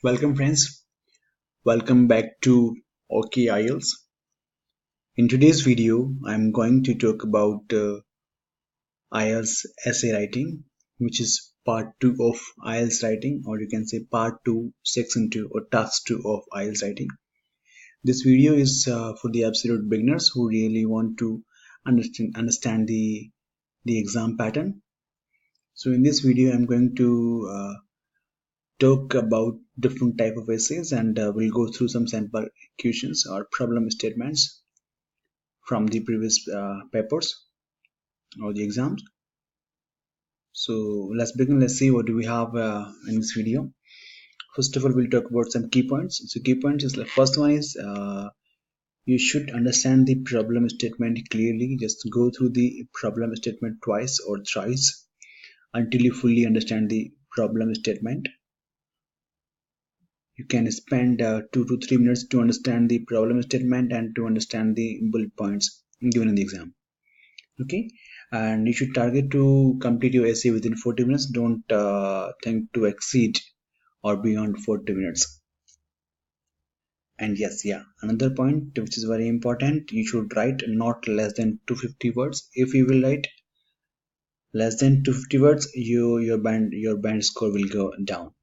Welcome friends, welcome back to Okay IELTS. In today's video, I'm going to talk about IELTS essay writing, which is part 2 of IELTS writing, or you can say part 2, section 2 or task 2 of IELTS writing. This video is for the absolute beginners who really want to understand the exam pattern. So in this video, I'm going to talk about different type of essays and we'll go through some sample questions or problem statements from the previous papers or the exams. So let's begin. Let's see what do we have in this video. First of all, we'll talk about some key points. So key points is the first one is you should understand the problem statement clearly. Just go through the problem statement twice or thrice until you fully understand the problem statement. You can spend 2 to 3 minutes to understand the problem statement and to understand the bullet points given in the exam. Okay, and you should target to complete your essay within 40 minutes. Don't think to exceed or beyond 40 minutes. And yes, another point which is very important, you should write not less than 250 words. If you will write less than 250 words, your band score will go down.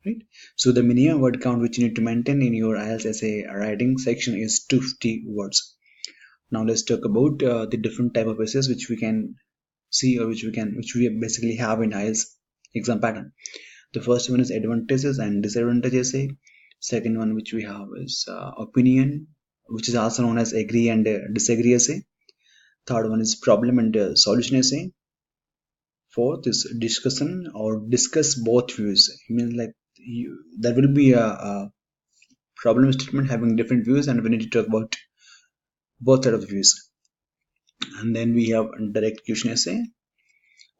Right? So the minimum word count which you need to maintain in your IELTS essay writing section is 250 words. Now let's talk about the different type of essays which we can see or which we basically have in IELTS exam pattern. The first one is advantages and disadvantages essay. Second one which we have is opinion, which is also known as agree and disagree essay. Third one is problem and solution essay. Fourth is discussion or discuss both views. It means like there will be a problem statement having different views and we need to talk about both sides of the views. And then we have direct question essay.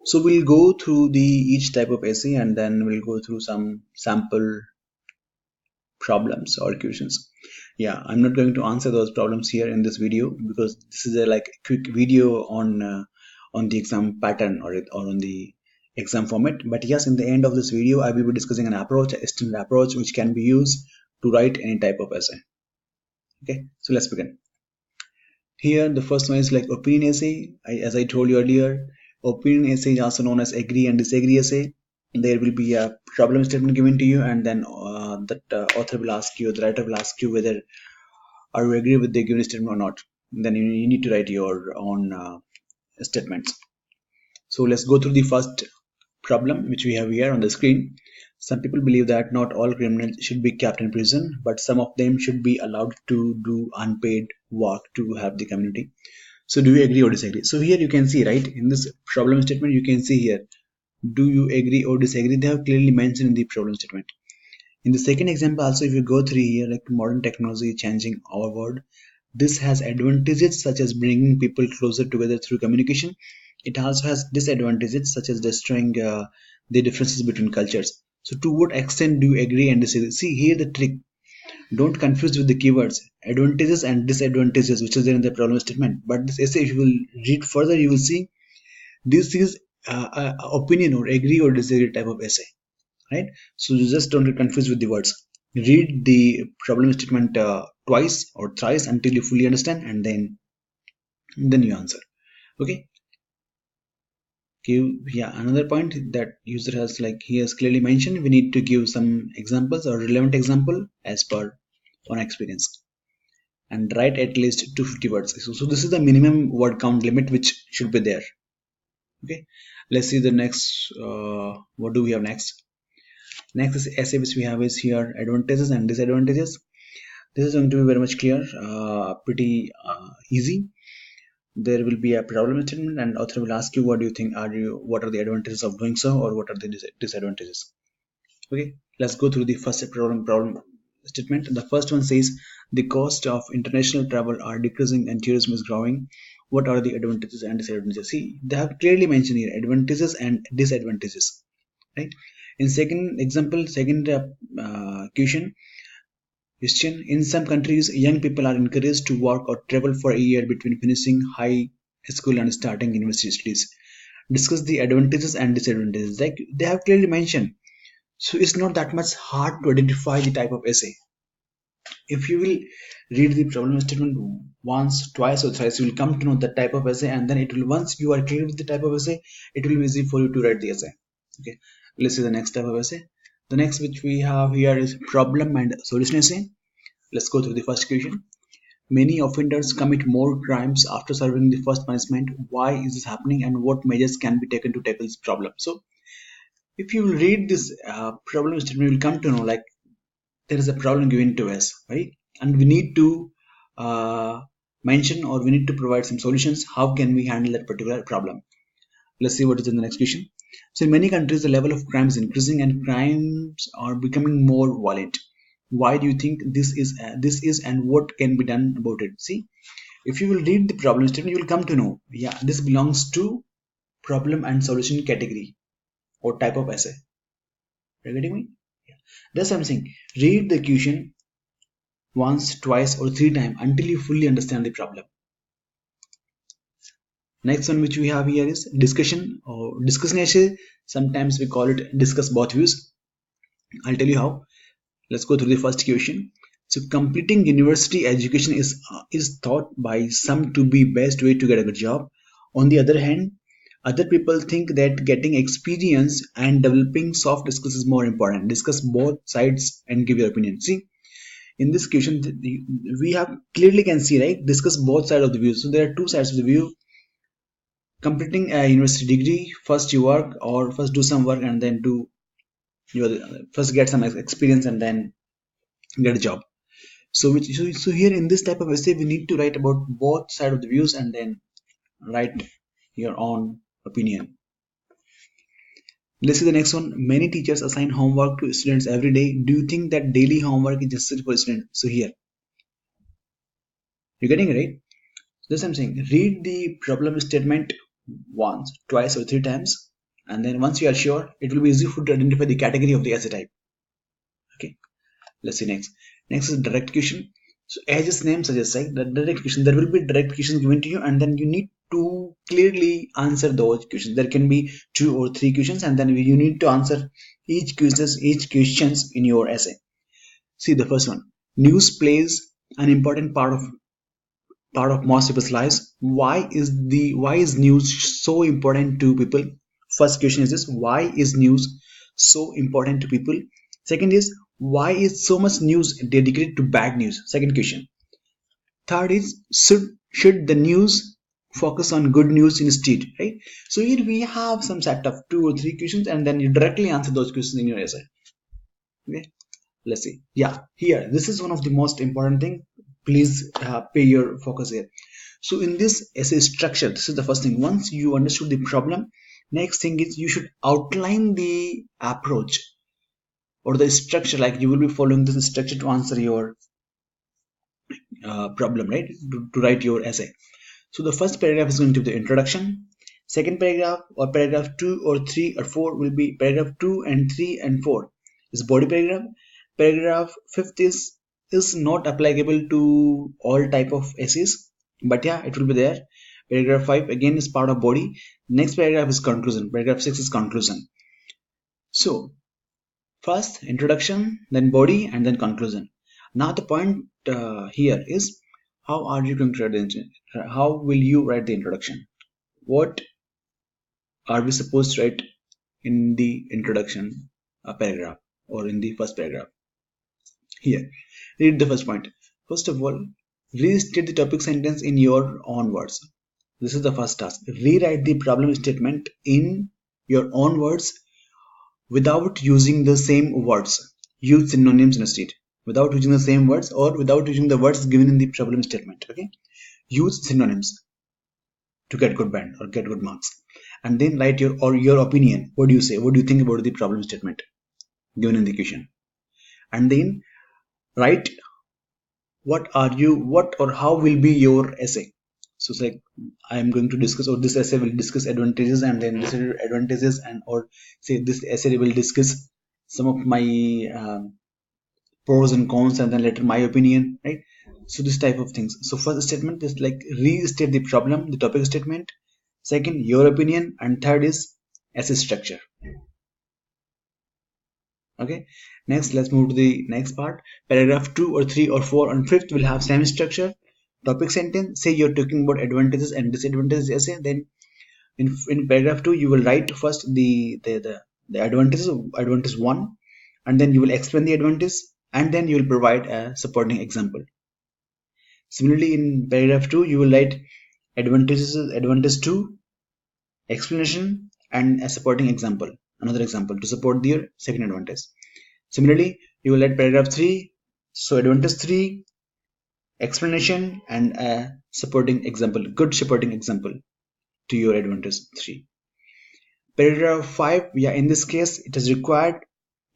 So we'll go through each type of essay and then we'll go through some sample problems or questions. I'm not going to answer those problems here in this video because this is a quick video on the exam pattern or on the exam format. But yes, in the end of this video I will be discussing an approach, a standard approach which can be used to write any type of essay. Okay, so let's begin. Here the first one is like opinion essay. As I told you earlier, opinion essay is also known as agree and disagree essay. There will be a problem statement given to you and then the author will ask you, the writer will ask you whether are you agree with the given statement or not. Then you need to write your own statements. So let's go through the first problem which we have here on the screen. Some people believe that not all criminals should be kept in prison, but some of them should be allowed to do unpaid work to help the community. So do you agree or disagree? So here you can see, right, in this problem statement you can see here, do you agree or disagree? They have clearly mentioned in the problem statement. In the second example also, if you go through here, like modern technology changing our world, this has advantages such as bringing people closer together through communication. It also has disadvantages such as destroying the differences between cultures. So to what extent do you agree and disagree? See here the trick. Don't confuse with the keywords advantages and disadvantages which is there in the problem statement. But this essay, if you will read further, you will see this is opinion or agree or disagree type of essay. Right? So you just don't get confused with the words. Read the problem statement twice or thrice until you fully understand and then you answer. Okay. Another point that user has, like he has clearly mentioned, we need to give some examples or relevant example as per on experience and write at least 250 words. So this is the minimum word count limit which should be there. Okay, let's see the next. What do we have next? Next is essay which we have is here advantages and disadvantages. This is going to be very much clear, pretty easy. There will be a problem statement and author will ask you what do you think what are the advantages of doing so or what are the disadvantages. Okay, let's go through the first problem statement. The first one says the cost of international travel are decreasing and tourism is growing. What are the advantages and disadvantages? See, they have clearly mentioned here advantages and disadvantages, right? In second example, second question, in some countries, young people are encouraged to work or travel for a year between finishing high school and starting university studies. Discuss the advantages and disadvantages. Like they have clearly mentioned. So it's not that much hard to identify the type of essay. If you will read the problem statement once, twice, or thrice, you will come to know the type of essay, and then it will, once you are clear with the type of essay, it will be easy for you to write the essay. Okay, let's see the next type of essay. The next which we have here is problem and solution essay. Let's go through the first question. Many offenders commit more crimes after serving the first punishment. Why is this happening, and what measures can be taken to tackle this problem? So, if you will read this problem statement, you will come to know like there is a problem given to us, right? And we need to uh, mention, or we need to provide some solutions. How can we handle that particular problem? Let's see what is in the next question. So in many countries, the level of crime is increasing and crimes are becoming more violent. Why do you think this is, and what can be done about it? See, if you will read the problem statement, you will come to know, yeah, this belongs to problem and solution category or type of essay. Are you getting me? Yeah. That's what I'm saying. Read the question once, twice, or three times until you fully understand the problem. Next one which we have here is discussion or discussion essay. Sometimes we call it discuss both views. I'll tell you how. Let's go through the first question. So completing university education is thought by some to be best way to get a good job. On the other hand, other people think that getting experience and developing soft skills is more important. Discuss both sides and give your opinion. See, in this question we have clearly can see, right, discuss both sides of the view. So there are two sides of the view. Completing a university degree, first you work, or first do some work and then do your first get some experience and then get a job. So here in this type of essay we need to write about both sides of the views and then write your own opinion. Let's see the next one. Many teachers assign homework to students every day. Do you think that daily homework is necessary for students? So here you're getting it, right? This I'm saying, read the problem statement once, twice, or three times, and then once you are sure, it will be easy for you to identify the category of the essay type. Okay, let's see next. Next is direct question. So as its name suggests, right, the direct question, there will be direct questions given to you, and then you need to clearly answer those questions. There can be two or three questions, and then you need to answer each questions in your essay. See the first one. News plays an important part of most people's lives. Why is news so important to people? First question is this: why is news so important to people? Second is, why is so much news dedicated to bad news? Second question. Third is, should the news focus on good news instead? Right. So here we have some set of two or three questions, and then you directly answer those questions in your essay. Okay. Let's see. Yeah, here this is one of the most important thing. Please pay your focus here. So in this essay structure, this is the first thing. Once you understood the problem, next thing is you should outline the approach or the structure, like you will be following this structure to answer your problem, right? To write your essay. So the first paragraph is going to be the introduction. Second paragraph or paragraph 2 or 3 or 4 will be paragraph 2 and 3 and 4 is body paragraph. Paragraph 5th is not applicable to all type of essays, but yeah, it will be there. Paragraph 5 again is part of body. Next paragraph is conclusion. Paragraph 6 is conclusion. So first introduction, then body, and then conclusion. Now the point here is, how are you going to write how will you write the introduction? What are we supposed to write in the introduction paragraph or in the first paragraph? Here, read the first point. First of all, restate the topic sentence in your own words. This is the first task. Rewrite the problem statement in your own words without using the same words. Use synonyms instead. Without using the same words or without using the words given in the problem statement. Okay. Use synonyms to get good band or get good marks. And then write your opinion. What do you say? What do you think about the problem statement given in the question? And then write what or how will be your essay. So it's like, I am going to discuss, or this essay will discuss advantages and then disadvantages, and or say this essay will discuss some of my pros and cons, and then later my opinion, right? So this type of things. So first statement is like restate the problem, the topic statement. Second, your opinion, and third is essay structure. Okay, next let's move to the next part. Paragraph 2 or 3 or 4 and 5th will have same structure. Topic sentence. Say you're talking about advantages and disadvantages essay. Then in paragraph 2 you will write first the advantages, advantage 1, and then you will explain the advantage, and then you will provide a supporting example. Similarly, in paragraph 2 you will write advantages, advantage 2, explanation, and a supporting example, another example to support their second advantage. Similarly, you will write paragraph 3, so advantage 3, explanation, and a supporting example, good supporting example to your advantage 3. Paragraph 5, yeah, in this case it is required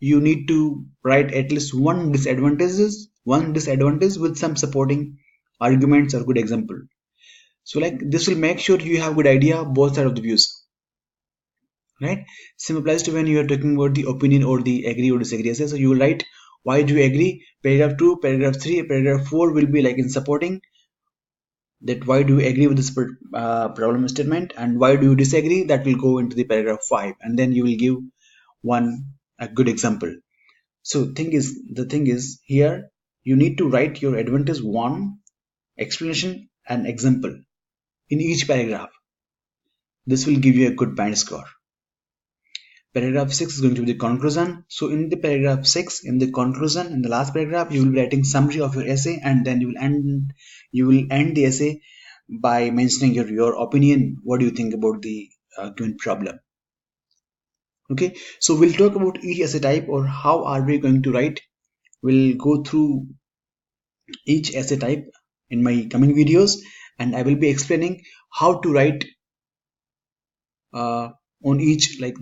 you need to write at least one disadvantage with some supporting arguments or good example. So like this will make sure you have good idea of both sides of the views, right? Same applies to when you are talking about the opinion or the agree or disagree. So you will write why do you agree. Paragraph 2, paragraph 3, paragraph 4 will be like in supporting that why do you agree with this problem statement, and why do you disagree, that will go into the paragraph 5, and then you will give one a good example. So the thing is here you need to write your advantage 1, explanation, and example in each paragraph. This will give you a good band score. Paragraph 6 is going to be the conclusion. So in the paragraph 6, in the conclusion, in the last paragraph, you will be writing summary of your essay, and then you will end the essay by mentioning your opinion. What do you think about the given problem? Okay, so we'll talk about each essay type or how are we going to write. We'll go through each essay type in my coming videos, and I will be explaining how to write on each. Like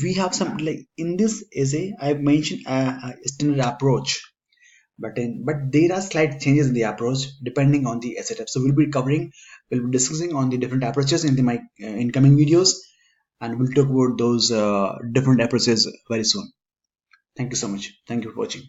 we have some, like in this essay I've mentioned a standard approach, but there are slight changes in the approach depending on the essay type. So we'll be discussing on the different approaches in my incoming videos, and we'll talk about those different approaches very soon. Thank you so much. Thank you for watching.